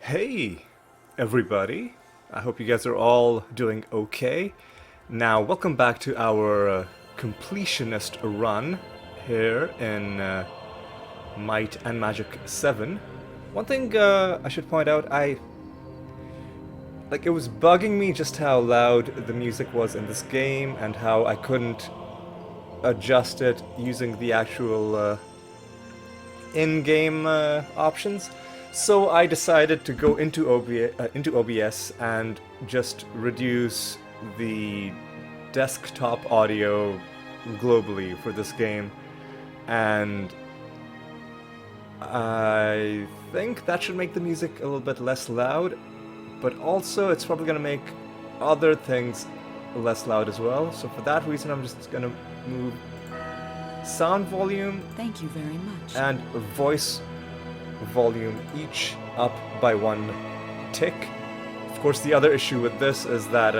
Hey, everybody. I hope you guys are all doing okay. Now, welcome back to our completionist run here in Might and Magic VII. One thing I should point out, it was bugging me just how loud the music was in this game and how I couldn't adjust it using the actual in-game options. So I decided to go into OBS and just reduce the desktop audio globally for this game, and I think that should make the music a little bit less loud, but also it's probably going to make other things less loud as well. So for that reason, I'm just going to move sound volume Thank you very much. and voice volume each up by one tick. Of course, the other issue with this is that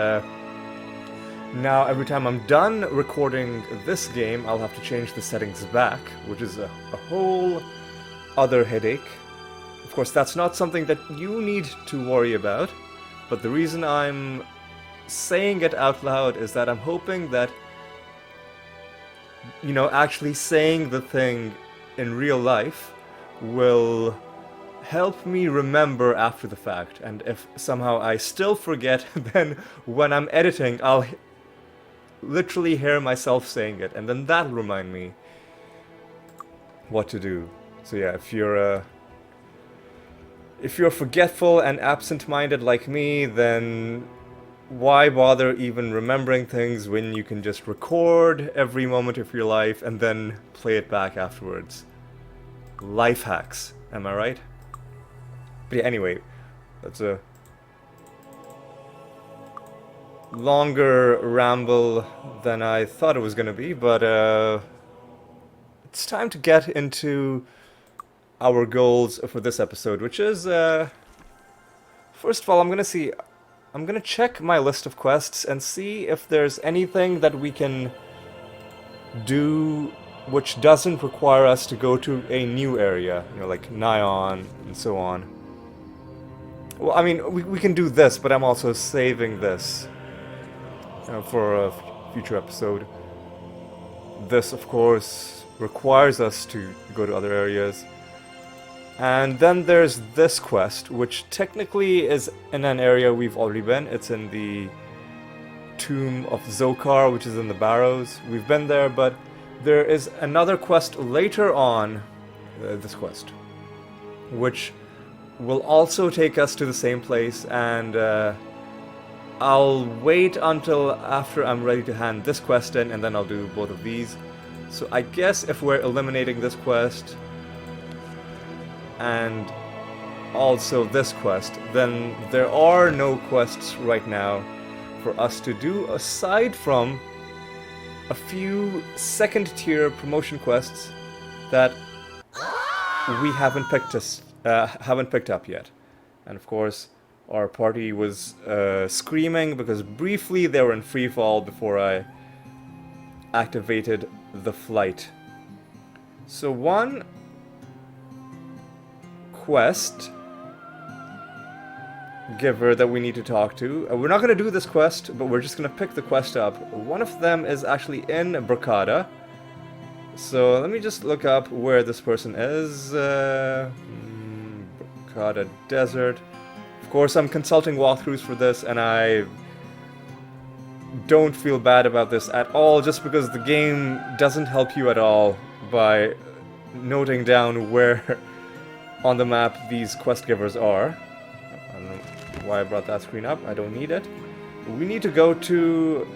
now every time I'm done recording this game, I'll have to change the settings back, which is a whole other headache. Of course, that's not something that you need to worry about, but the reason I'm saying it out loud is that I'm hoping that, actually saying the thing in real life will help me remember after the fact. And if somehow I still forget, then when I'm editing, I'll literally hear myself saying it, and then that'll remind me what to do. So yeah, if you're forgetful and absent-minded like me, then why bother even remembering things when you can just record every moment of your life and then play it back afterwards? Life hacks, am I right? But yeah, anyway, that's a longer ramble than I thought it was gonna be, but it's time to get into our goals for this episode, which is, first of all, I'm gonna check my list of quests and see if there's anything that we can do which doesn't require us to go to a new area, like Nyon and so on. Well, I mean, we can do this, but I'm also saving this for a future episode. This, of course, requires us to go to other areas. And then there's this quest, which technically is in an area we've already been. It's in the Tomb of Zokar, which is in the Barrows. We've been there, but there is another quest later on, this quest, which will also take us to the same place, and I'll wait until after I'm ready to hand this quest in, and then I'll do both of these. So I guess if we're eliminating this quest and also this quest, then there are no quests right now for us to do aside from a few second-tier promotion quests that we haven't picked up yet. And of course, our party was screaming because briefly they were in free fall before I activated the flight. So one quest giver that we need to talk to. We're not going to do this quest, but we're just going to pick the quest up. One of them is actually in Bracada. So let me just look up where this person is. Bracada Desert. Of course, I'm consulting walkthroughs for this, and I don't feel bad about this at all, just because the game doesn't help you at all by noting down where on the map these quest givers are. I don't know why I brought that screen up. I don't need it. We need to go to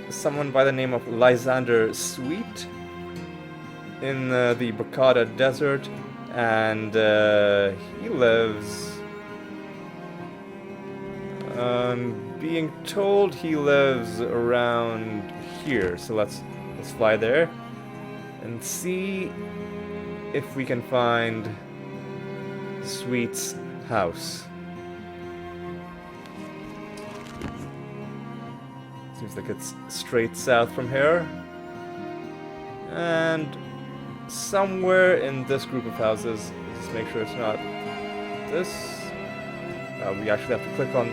someone by the name of Lysander Sweet in the Bracada Desert, and he lives... being told he lives around here, so let's fly there and see if we can find Sweet's house. Seems like it's straight south from here. And somewhere in this group of houses, just make sure it's not this We actually have to click on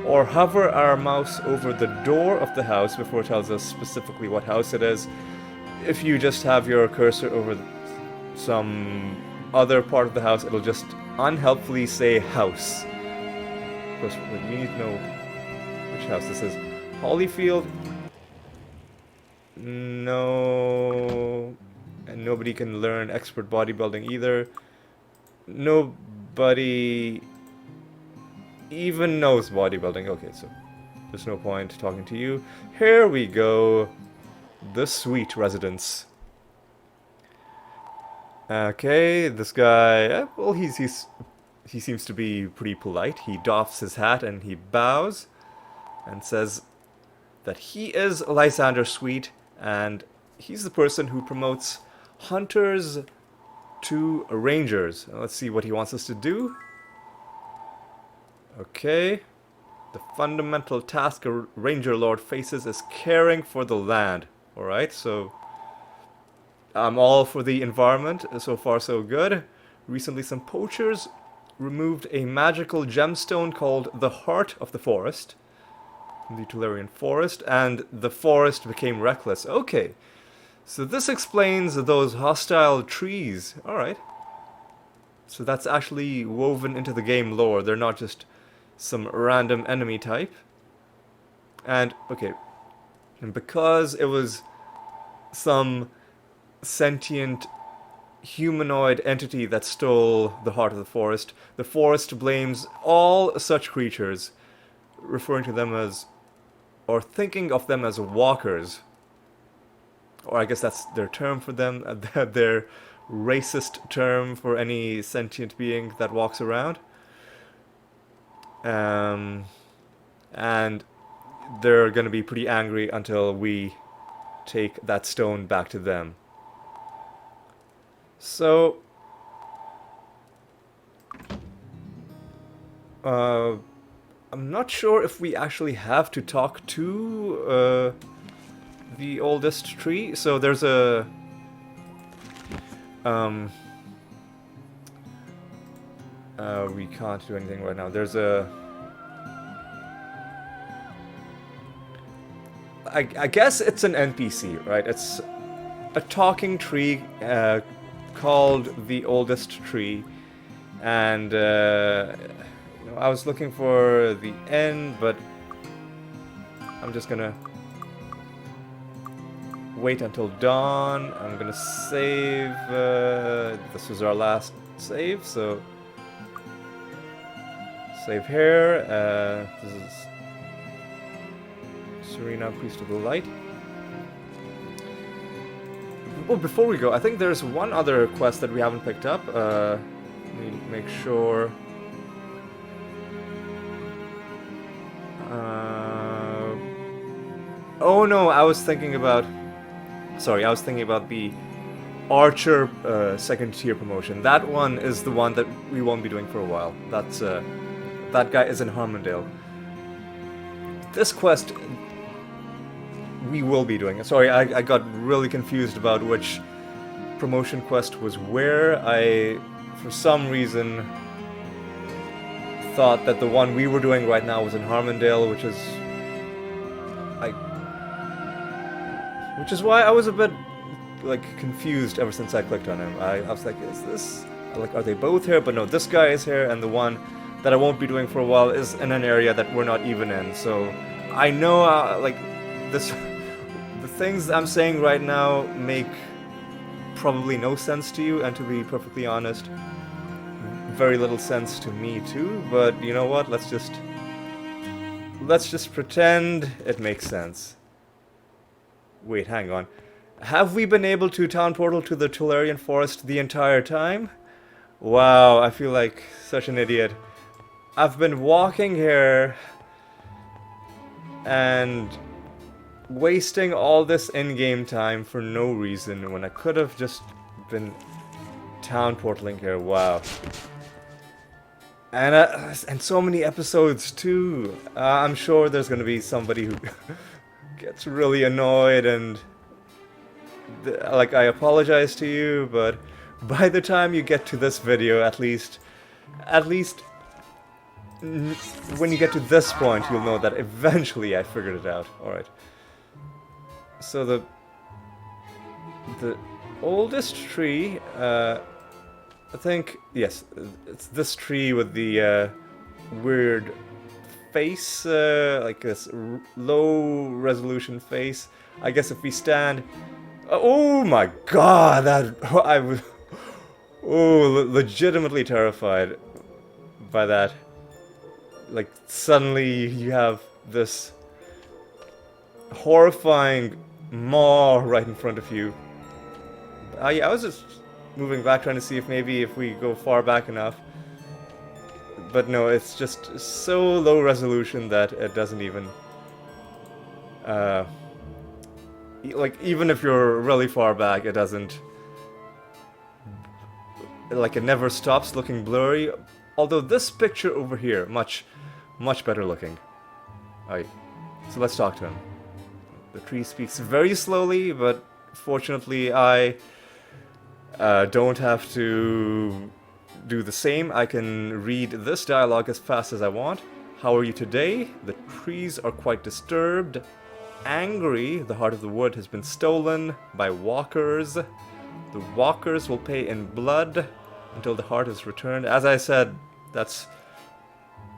or hover our mouse over the door of the house before it tells us specifically what house it is. If you just have your cursor over some other part of the house, it'll just unhelpfully say house. Of course, we need to know which house this is. Hollyfield? No. And nobody can learn expert bodybuilding either. Nobody even knows bodybuilding. Okay, so there's no point talking to you. Here we go. The Sweet Residence. Okay, this guy, well, he seems to be pretty polite. He doffs his hat and he bows and says that he is Lysander Sweet, and he's the person who promotes hunters to rangers. Let's see what he wants us to do. Okay. The fundamental task a ranger lord faces is caring for the land. Alright, so I'm all for the environment. So far, so good. Recently, some poachers removed a magical gemstone called the Heart of the Forest, the Tolarian Forest, and the forest became reckless. Okay, so this explains those hostile trees. Alright. So that's actually woven into the game lore. They're not just some random enemy type. And, okay, and because it was some sentient humanoid entity that stole the heart of the forest blames all such creatures, referring to them as, or thinking of them as walkers. Or I guess that's their term for them, their racist term for any sentient being that walks around. And they're going to be pretty angry until we take that stone back to them. So, I'm not sure if we actually have to talk to the oldest tree. So there's a we can't do anything right now. There's a I guess it's an NPC, right? It's a talking tree called the oldest tree, and you know, I was looking for the end, but I'm just gonna wait until dawn. I'm gonna save. This was our last save, so save here. This is Serena, Priest of the Light. Oh, before we go, I think there's one other quest that we haven't picked up. Let me make sure. Oh no, I was thinking about the Archer second tier promotion. That one is the one that we won't be doing for a while. That's that guy is in Harmondale. This quest we will be doing. Sorry, I got really confused about which promotion quest was where. I, for some reason, thought that the one we were doing right now was in Harmondale, which is why I was a bit like confused ever since I clicked on him. I was like, is this like, are they both here? But no, this guy is here, and the one that I won't be doing for a while is in an area that we're not even in. So I know like this. The things I'm saying right now make probably no sense to you, and to be perfectly honest, very little sense to me too, but you know what, let's just pretend it makes sense. Wait, hang on. Have we been able to town portal to the Tolarian Forest the entire time? Wow, I feel like such an idiot. I've been walking here and wasting all this in-game time for no reason when I could have just been town portaling here. Wow. And so many episodes too. I'm sure there's gonna be somebody who gets really annoyed, and like, I apologize to you, but by the time you get to this video, at least when you get to this point, you'll know that eventually I figured it out. Alright. So the oldest tree, I think, yes, it's this tree with the weird face, like this low resolution face. I guess if we stand... Oh my god, that... I was... Oh, legitimately terrified by that. Like, suddenly you have this horrifying maw right in front of you. Yeah, I was just moving back trying to see if maybe if we go far back enough. But no, it's just so low resolution that it doesn't even... like, even if you're really far back, it doesn't... Like, it never stops looking blurry. Although this picture over here, much better looking. Alright, so let's talk to him. The tree speaks very slowly, but fortunately I don't have to do the same. I can read this dialogue as fast as I want. How are you today? The trees are quite disturbed. Angry, the heart of the wood has been stolen by walkers. The walkers will pay in blood until the heart is returned. As I said, that's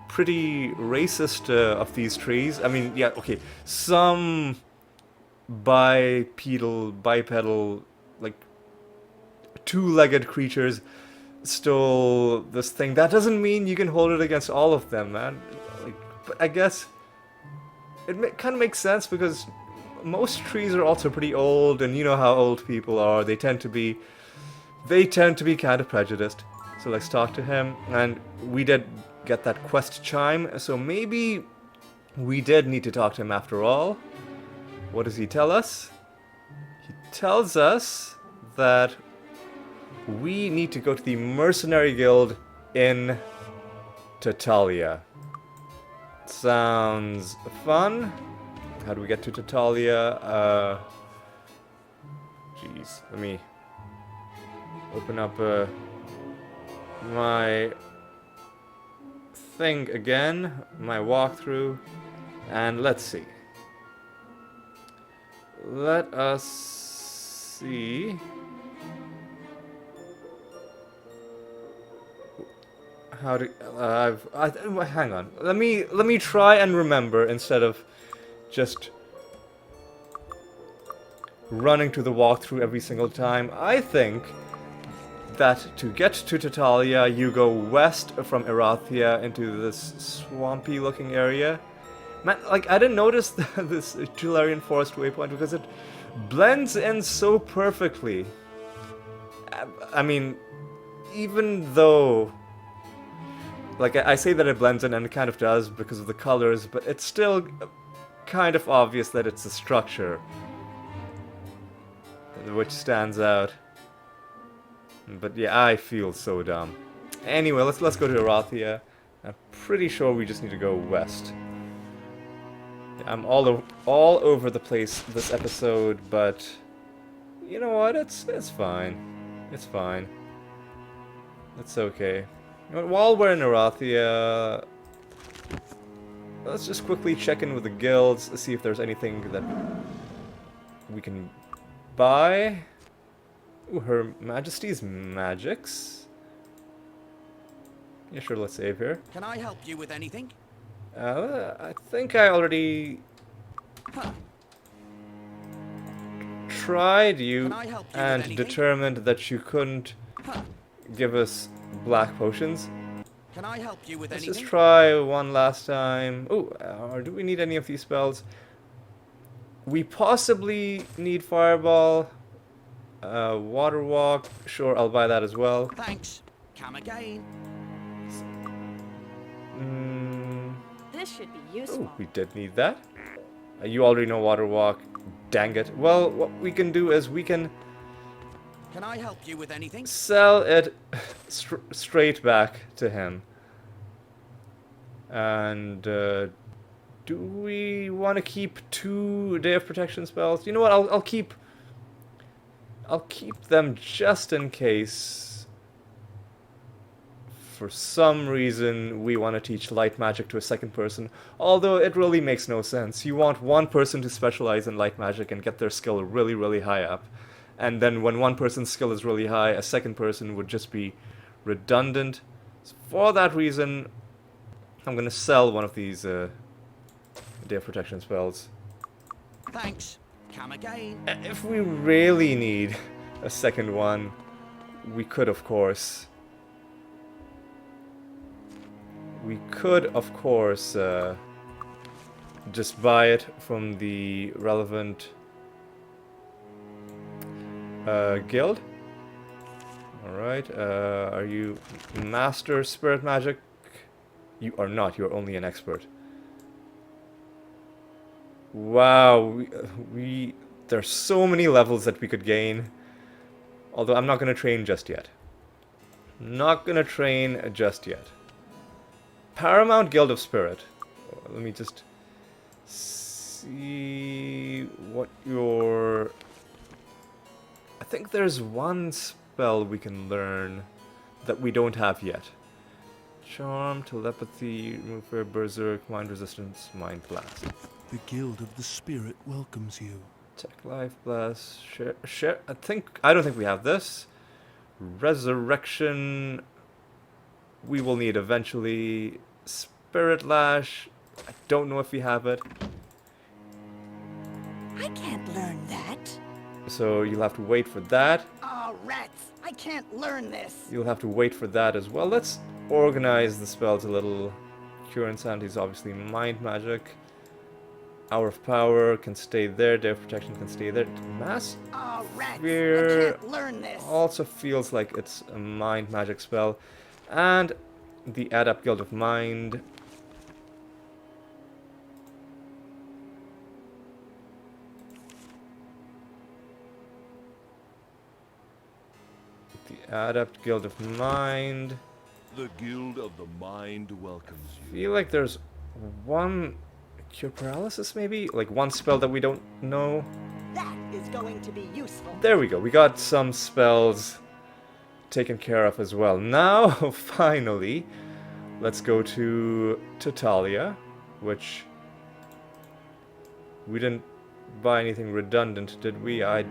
pretty racist of these trees. I mean, yeah, okay, some bipedal, like, two-legged creatures stole this thing. That doesn't mean you can hold it against all of them, man. Like, but I guess it kind of makes sense because most trees are also pretty old, and you know how old people are. They tend to be kind of prejudiced. So let's talk to him. And we did get that quest chime, so maybe we did need to talk to him after all. What does he tell us? He tells us that we need to go to the Mercenary Guild in Tatalia. Sounds fun. How do we get to Tatalia? Jeez, let me open up my thing again, my walkthrough, and let's see. Let us see. How to? Hang on. Let me try and remember instead of just running to the walkthrough every single time. I think that to get to Tatalia, you go west from Erathia into this swampy-looking area. Man, like, I didn't notice this Tularian Forest waypoint because it blends in so perfectly. I mean, even though... Like, I say that it blends in, and it kind of does because of the colors, but it's still kind of obvious that it's a structure which stands out. But yeah, I feel so dumb. Anyway, let's go to Erathia. I'm pretty sure we just need to go west. I'm all over the place this episode, but you know what? It's fine. It's fine. It's okay. You know what, while we're in Erathia, let's just quickly check in with the guilds, see if there's anything that we can buy. Ooh, Her Majesty's Magics. Yeah, sure, let's save here. Can I help you with anything? I think I already tried you and determined that you couldn't give us black potions. Can I help you with anything? Let's just try one last time. Oh, or do we need any of these spells? We possibly need Fireball. Water Walk. Sure, I'll buy that as well. Thanks. Come again. This should be useful. Oh, we did need that. You already know Water Walk. Dang it. Well, what we can do is we can I help you with anything? Sell it straight back to him. And do we want to keep 2 Day of Protection spells? You know what? I'll keep them just in case for some reason we want to teach light magic to a second person, although it really makes no sense. You want one person to specialize in light magic and get their skill really, really high up. And then when one person's skill is really high, a second person would just be redundant. So for that reason, I'm going to sell one of these Day of Protection spells. Thanks. Come again. If we really need a second one, we could, of course... just buy it from the relevant guild. Alright, are you Master Spirit Magic? You are not, you're only an expert. Wow, there's so many levels that we could gain. Although I'm not going to train just yet. Not going to train just yet. Paramount Guild of Spirit. Let me just see what your... I think there's one spell we can learn that we don't have yet. Charm, Telepathy, Remove Fear, Berserk, Mind Resistance, Mind Blast. The Guild of the Spirit welcomes you. Tech Life Blast, share. I don't think we have this. Resurrection. We will need eventually. Spirit Lash. I don't know if we have it. I can't learn that. So you'll have to wait for that. Oh, rats! I can't learn this. You'll have to wait for that as well. Let's organize the spells a little. Cure Insanity is obviously Mind Magic. Hour of Power can stay there. Day of Protection can stay there. Mass Oh, rats! Fear I can't learn this. also feels like it's a Mind Magic spell. And the Adept Guild of Mind. The Adept Guild of Mind. The Guild of the Mind welcomes I you. feel like there's one Cure Paralysis, maybe? Like one spell that we don't know. That is going to be useful. There we go. We got some spells taken care of as well. Now, finally, let's go to Tatalia, which we didn't buy anything redundant, did we? I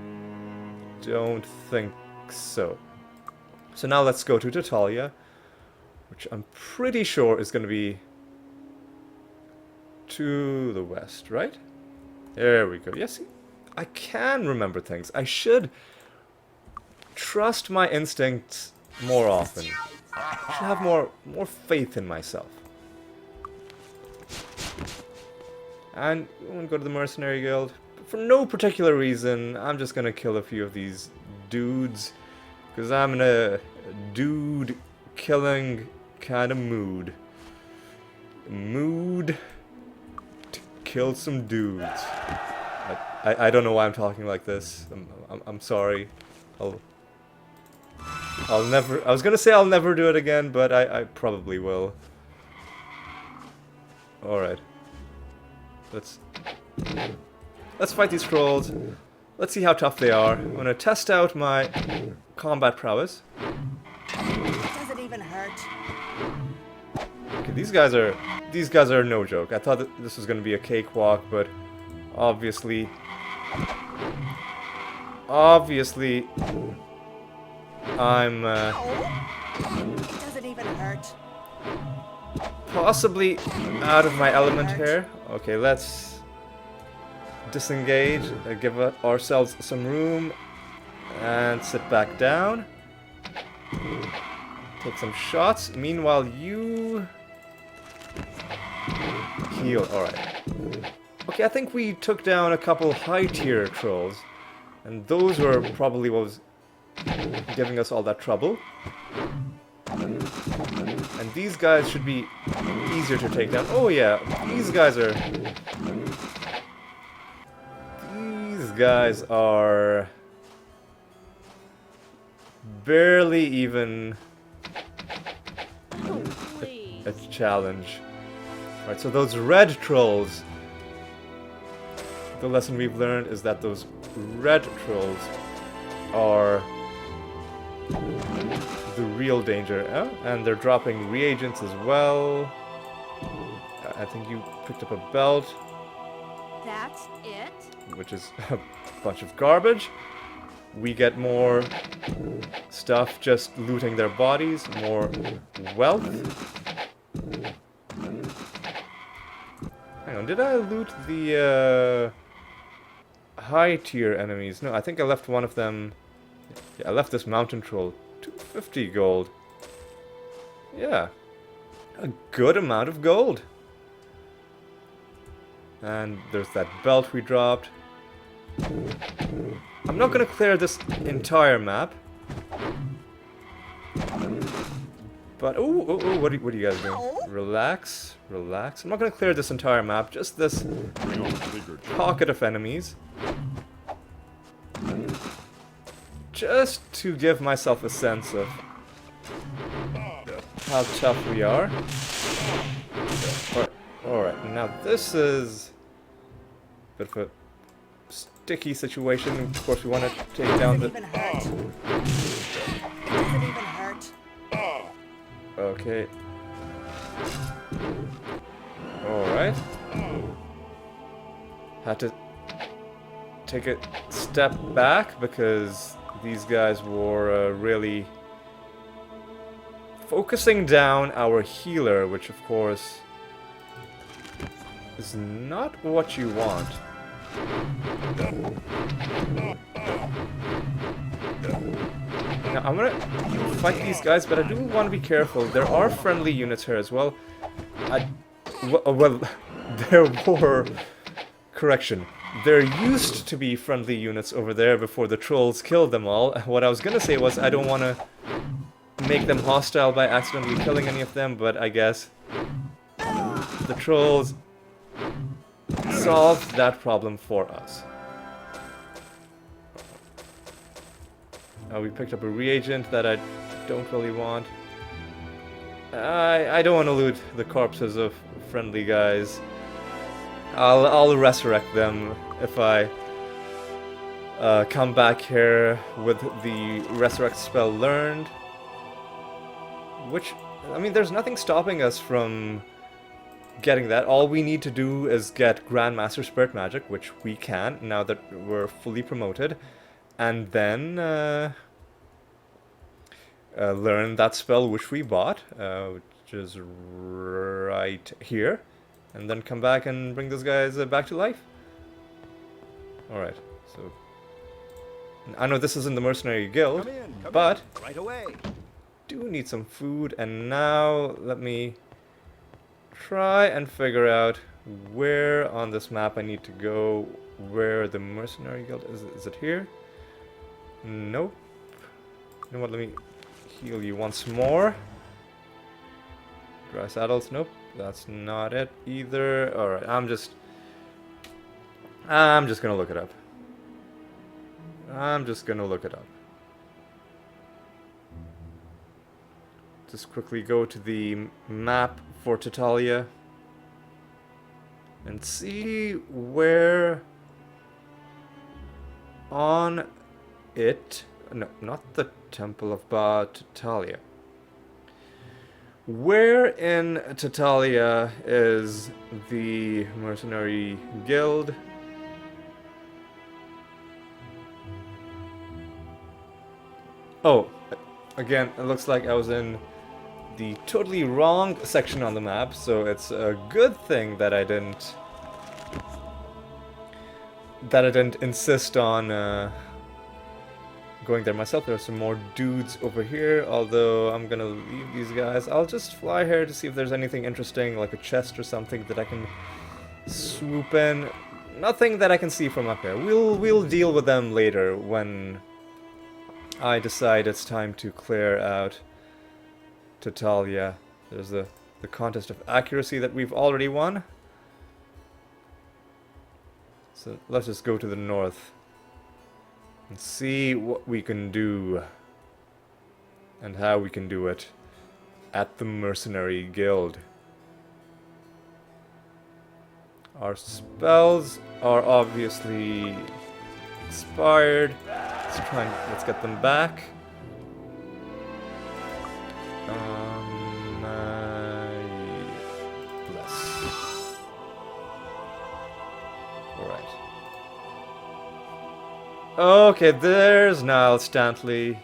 don't think so. So now let's go to Tatalia, which I'm pretty sure is going to be to the west, right? There we go. Yes, I can remember things. I should trust my instincts more often. I should have more faith in myself. And I'm gonna go to the Mercenary Guild. For no particular reason, I'm just gonna kill a few of these dudes. Because I'm in a dude killing kind of mood. Mood to kill some dudes. I don't know why I'm talking like this. I'm sorry. I'll never... I was gonna say I'll never do it again, but I probably will. Alright. Let's fight these trolls. Let's see how tough they are. I'm gonna test out my combat prowess. Does it even hurt? Okay, these guys are no joke. I thought that this was gonna be a cakewalk, but obviously I'm Does it even hurt? possibly out of my element here. Okay, let's disengage, give ourselves some room, and sit back down. Take some shots. Meanwhile, you heal. Alright. Okay, I think we took down a couple high-tier trolls, and those were probably what was giving us all that trouble. And these guys should be easier to take down. Oh yeah, these guys are barely even Oh, please. a challenge. Right, so those red trolls, the lesson we've learned is that those red trolls are the real danger. Oh, and they're dropping reagents as well. I think you picked up a belt, That's it? which is a bunch of garbage. We get more stuff just looting their bodies, more wealth. Hang on, did I loot the high tier enemies? No, I think I left one of them. Yeah, I left this mountain troll. 250 gold. Yeah, a good amount of gold. And there's that belt we dropped. I'm not gonna clear this entire map. But, ooh, what are you guys doing? Relax, relax. I'm not gonna clear this entire map, just this pocket of enemies. Just to give myself a sense of how tough we are. Alright, now this is a bit of a sticky situation. Of course, we want to take down the... It doesn't even hurt. Okay. Alright. Had to take a step back because these guys were really focusing down our healer, which of course is not what you want. Now, I'm gonna fight these guys, but I do want to be careful. There are friendly units here as well. Well, there were... Correction. There used to be friendly units over there before the trolls killed them all. What I was gonna say was I don't want to make them hostile by accidentally killing any of them, but I guess the trolls solved that problem for us. We picked up a reagent that I don't really want. I don't want to loot the corpses of friendly guys. I'll resurrect them if I come back here with the resurrect spell learned. Which, I mean, there's nothing stopping us from getting that. All we need to do is get Grandmaster Spirit Magic, which we can now that we're fully promoted, and then learn that spell which we bought, which is right here, and then come back and bring those guys back to life. Alright, so I know this isn't the Mercenary Guild, but Right away. do need some food, and now let me try and figure out where on this map I need to go, where the Mercenary Guild is. Is it here? Nope. You know what, let me heal you once more. Dry saddles, nope, that's not it either. Alright, I'm just gonna look it up. Just quickly go to the map for Titalia and see where on it... No, not the Temple of Titalia. Where in Titalia is the Mercenary Guild? Oh, again, it looks like I was in the totally wrong section on the map, so it's a good thing that I didn't insist on going there myself. There are some more dudes over here, although I'm gonna leave these guys. I'll just fly here to see if there's anything interesting, like a chest or something that I can swoop in. Nothing that I can see from up here. We'll deal with them later when I decide it's time to clear out Titalia. There's the contest of accuracy that we've already won. So let's just go to the north and see what we can do and how we can do it at the Mercenary Guild. Our spells are obviously expired. Let's get them back. less. Alright. Okay, there's Niall Stantley.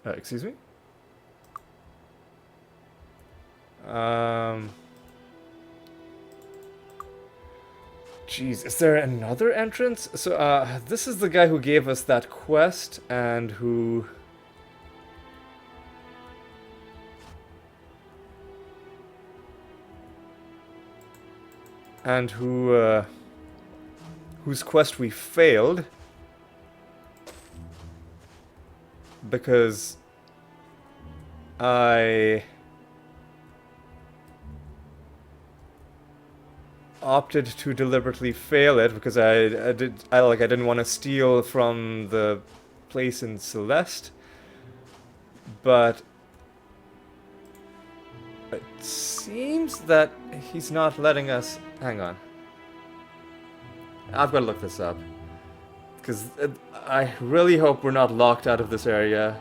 Excuse me? Jeez, is there another entrance? So, this is the guy who gave us that quest and who... whose quest we failed. Because I opted to deliberately fail it because I didn't want to steal from the place in Celeste, but it seems that he's not letting us. Hang on, I've got to look this up because I really hope we're not locked out of this area.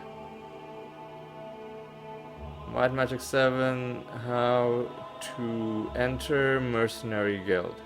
Might and Magic VII, how to enter Mercenary Guild.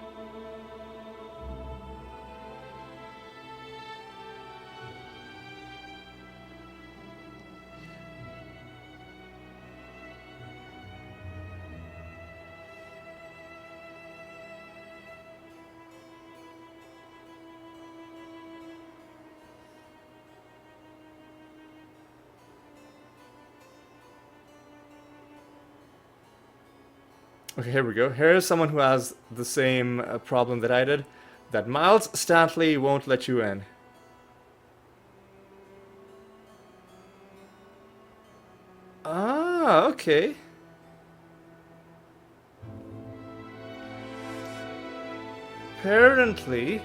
Okay, here we go. Here's someone who has the same problem that I did. That Miles Stantley won't let you in. Ah, okay. Apparently,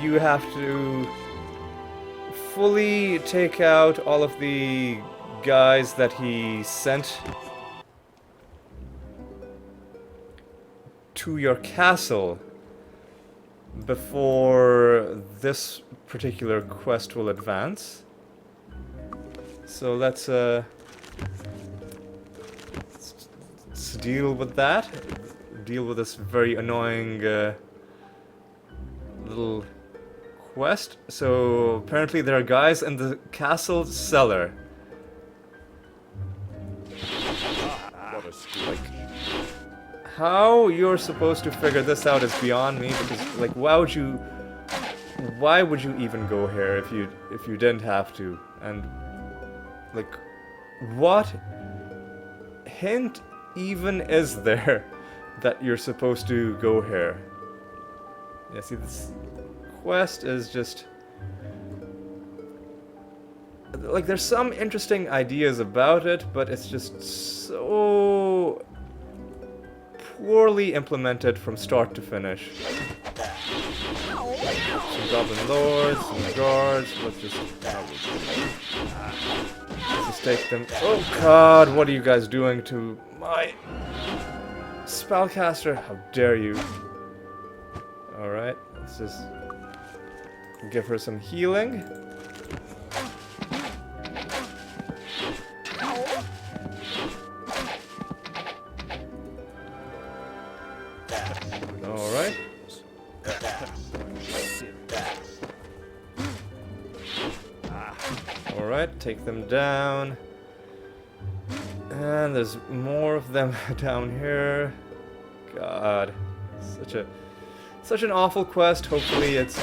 you have to fully take out all of the guys that he sent to your castle before this particular quest will advance. So let's deal with that. Deal with this very annoying little quest. So apparently there are guys in the Castle Cellar. Like, how you're supposed to figure this out is beyond me, because like why would you even go here if you didn't have to? And like, what hint even is there that you're supposed to go here? Yeah, see, this quest is just like, there's some interesting ideas about it, but it's just so poorly implemented from start to finish. Some goblin lords, some guards, let's just take them. Oh god, what are you guys doing to my spellcaster? How dare you. Alright, let's just give her some healing. Alright. Alright, take them down. And there's more of them down here. God. Such an awful quest. Hopefully it's...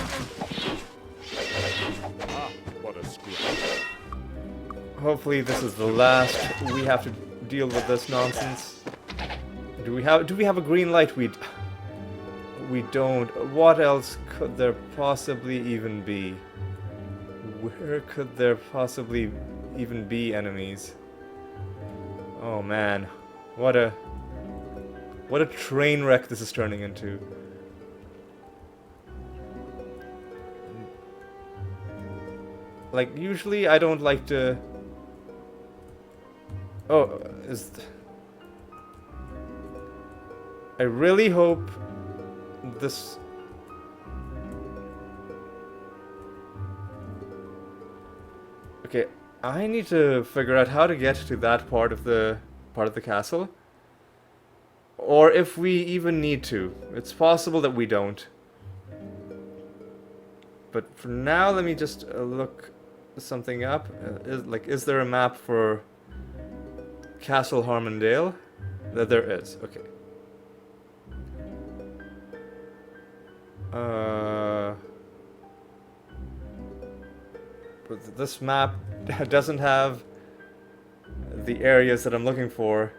Hopefully this is the last we have to deal with this nonsense. Do we have a green light? We don't. What else could there possibly even be? Where could there possibly even be enemies? Oh man, what a train wreck this is turning into. Like, usually I don't like to... Oh, I really hope this... Okay, I need to figure out how to get to that part of the castle. Or if we even need to. It's possible that we don't. But for now, let me just look something up. Is there a map for Castle Harmondale? There is. Okay. But this map doesn't have the areas that I'm looking for.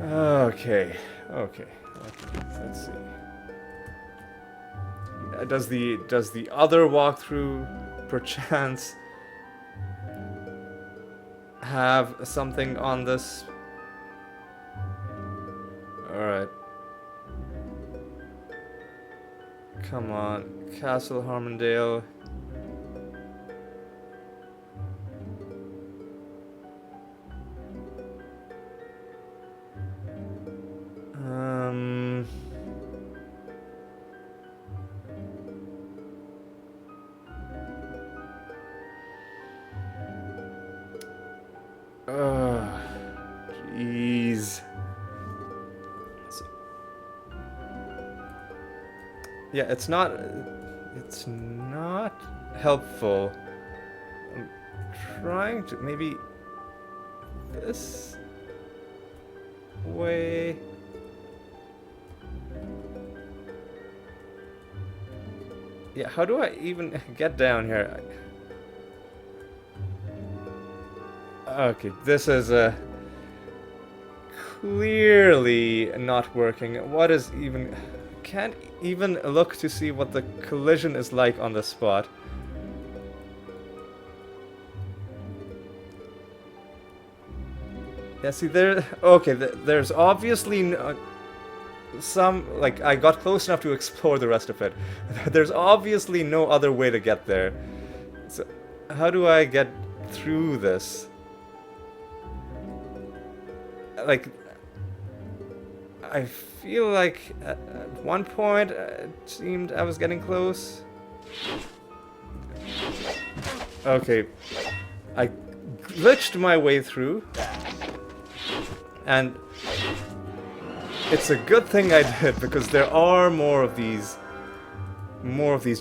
Okay. Let's see. Does the other walkthrough perchance have something on this? Alright. Come on. Castle Harmondale. Jeez. Yeah, it's not helpful. I'm trying to maybe this way. Yeah, how do I even get down here? Okay, this is clearly not working. What is even... Can't even look to see what the collision is like on the spot. Yeah, see there... Okay, there's obviously some... Like, I got close enough to explore the rest of it. There's obviously no other way to get there. So, how do I get through this? Like... I feel like at one point it seemed I was getting close. Okay, I glitched my way through, and it's a good thing I did because there are more of these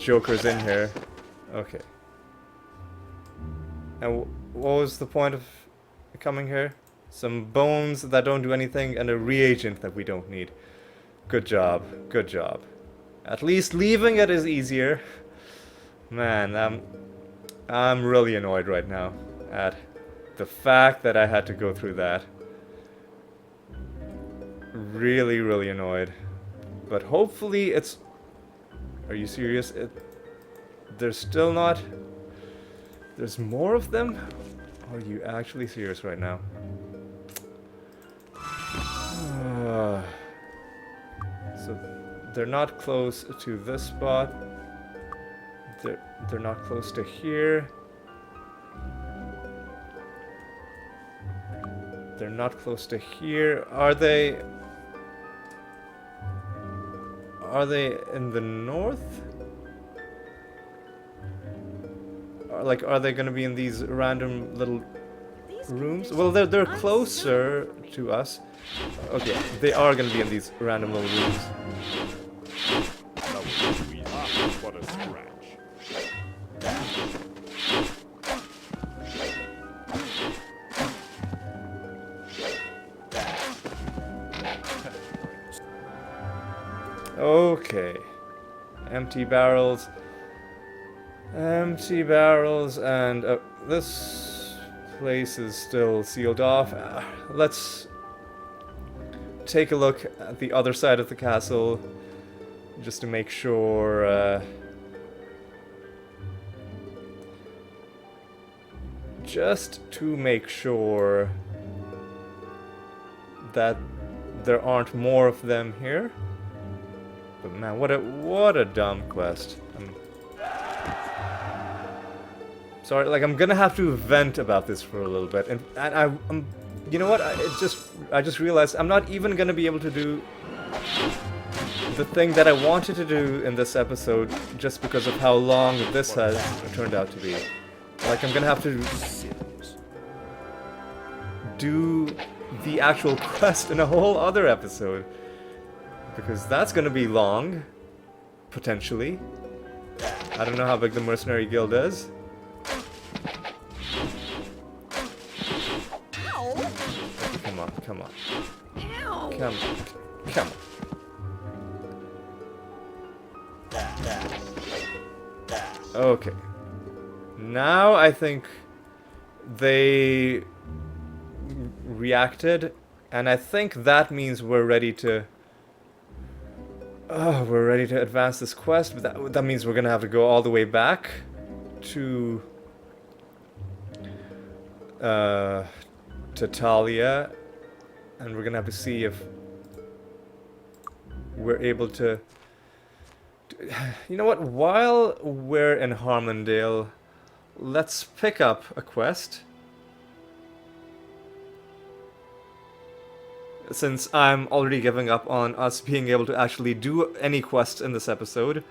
jokers in here. Okay. And what was the point of coming here? Some bones that don't do anything, and a reagent that we don't need. Good job. Good job. At least leaving it is easier. Man, I'm really annoyed right now at the fact that I had to go through that. Really, really annoyed. But hopefully it's... Are you serious? There's still not... There's more of them? Are you actually serious right now? So they're not close to this spot. They're not close to here. They're not close to here. Are they in the north? Are they gonna be in these random little rooms? Well, they're closer to us. Okay, they are gonna be in these random little rooms. What a scratch. Okay. Empty barrels. Empty barrels, and this place is still sealed off. Let's take a look at the other side of the castle, just to make sure, that there aren't more of them here. But man, what a dumb quest. I'm Sorry, like, I'm gonna have to vent about this for a little bit, and I'm, you know what? I just realized I'm not even gonna be able to do the thing that I wanted to do in this episode, just because of how long this has turned out to be. Like, I'm gonna have to do the actual quest in a whole other episode, because that's gonna be long, potentially. I don't know how big the Mercenary Guild is. Come on, come on. Come on, come on. Okay. Now I think they reacted, and I think that means we're ready to advance this quest, but that means we're gonna have to go all the way back to Talia, and we're gonna have to see if we're able to. You know what? While we're in Harmondale, let's pick up a quest. Since I'm already giving up on us being able to actually do any quests in this episode.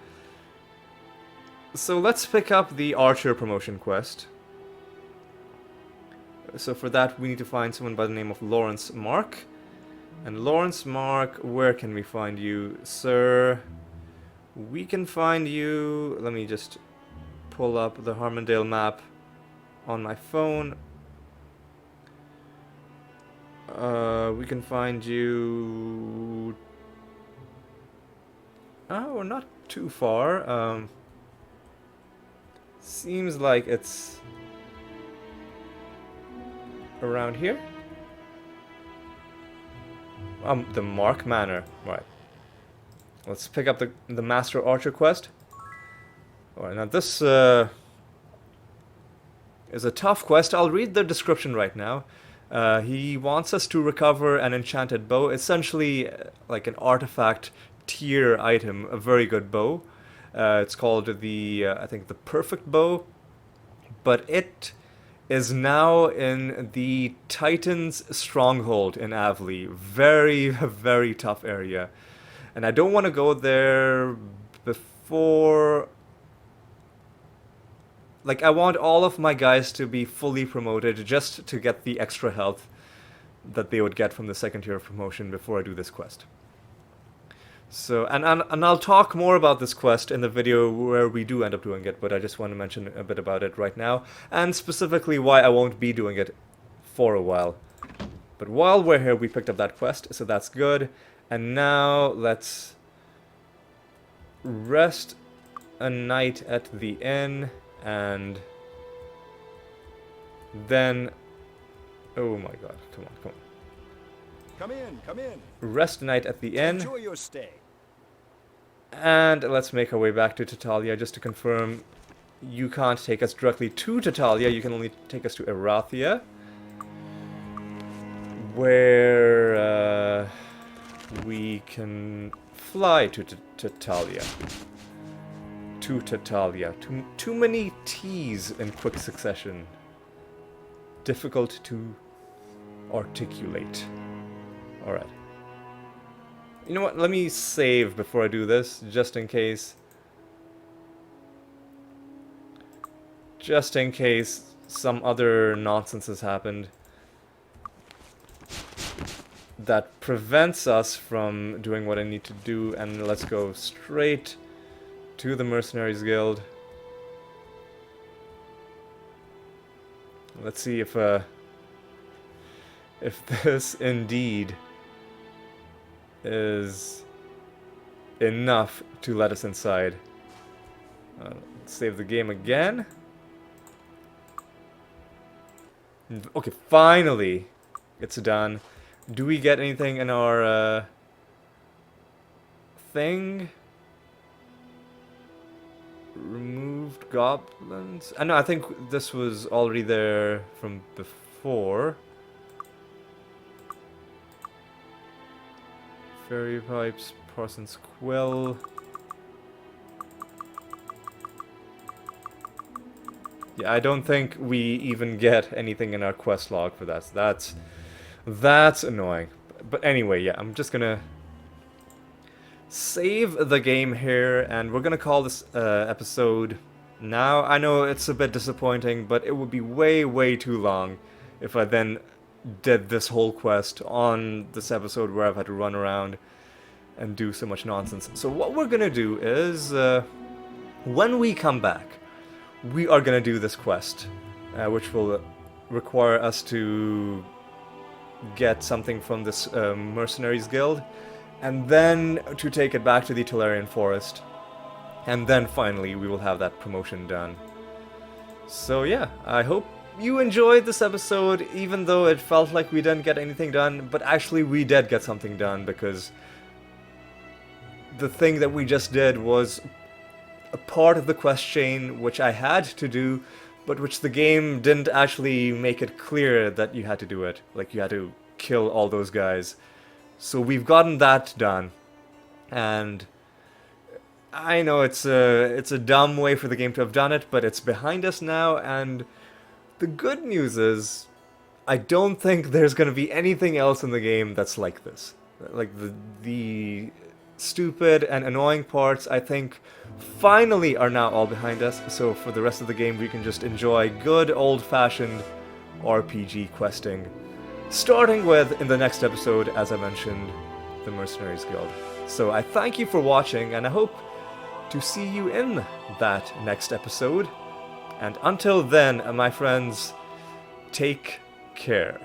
So let's pick up the Archer promotion quest. So for that we need to find someone by the name of Lawrence Mark. And Lawrence Mark, where can we find you, sir? We can find you... Let me just pull up the Harmondale map on my phone. We can find you... Oh, we're not too far. Seems like it's around here. The Mark Manor. Right. Let's pick up the Master Archer quest. Alright, now this is a tough quest. I'll read the description right now. He wants us to recover an enchanted bow, essentially like an artifact tier item, a very good bow. It's called the, I think, the Perfect Bow, but it is now in the Titan's Stronghold in Avley. Very, very tough area. And I don't want to go there before... Like, I want all of my guys to be fully promoted just to get the extra health that they would get from the second tier of promotion before I do this quest. So, and I'll talk more about this quest in the video where we do end up doing it, but I just want to mention a bit about it right now, and specifically why I won't be doing it for a while. But while we're here, we picked up that quest, so that's good. And now let's rest a night at the inn. And then, oh my god, come on, come on. Come in, come in. Rest a night at the inn. Enjoy your stay. And let's make our way back to Talia just to confirm you can't take us directly to Talia, you can only take us to Erathia. Where we can fly to Talia. To Talia. Too many T's in quick succession. Difficult to articulate. Alright. You know what? Let me save before I do this, just in case. Just in case some other nonsense has happened that prevents us from doing what I need to do, and let's go straight to the Mercenaries Guild. Let's see if this indeed is enough to let us inside. Save the game again. Okay, finally it's done. Do we get anything in our thing? Removed goblins? I know, I think this was already there from before. Fairy pipes, Parson's quill. Yeah, I don't think we even get anything in our quest log for that. So that's annoying. But anyway, yeah, I'm just gonna save the game here, and we're gonna call this episode now. I know it's a bit disappointing, but it would be way too long if I then did this whole quest on this episode where I've had to run around and do so much nonsense. So what we're gonna do is, when we come back, we are gonna do this quest, which will require us to get something from this Mercenaries Guild, and then to take it back to the Tolarian Forest, and then finally we will have that promotion done. So yeah, I hope you enjoyed this episode, even though it felt like we didn't get anything done, but actually we did get something done, because the thing that we just did was a part of the quest chain which I had to do, but which the game didn't actually make it clear that you had to do it. Like, you had to kill all those guys. So we've gotten that done, and I know it's a dumb way for the game to have done it, but it's behind us now, and the good news is I don't think there's going to be anything else in the game that's like this. Like, the stupid and annoying parts, I think, finally are now all behind us, so for the rest of the game we can just enjoy good old-fashioned RPG questing. Starting with, in the next episode, as I mentioned, the Mercenaries Guild. So I thank you for watching, and I hope to see you in that next episode. And until then, my friends, take care.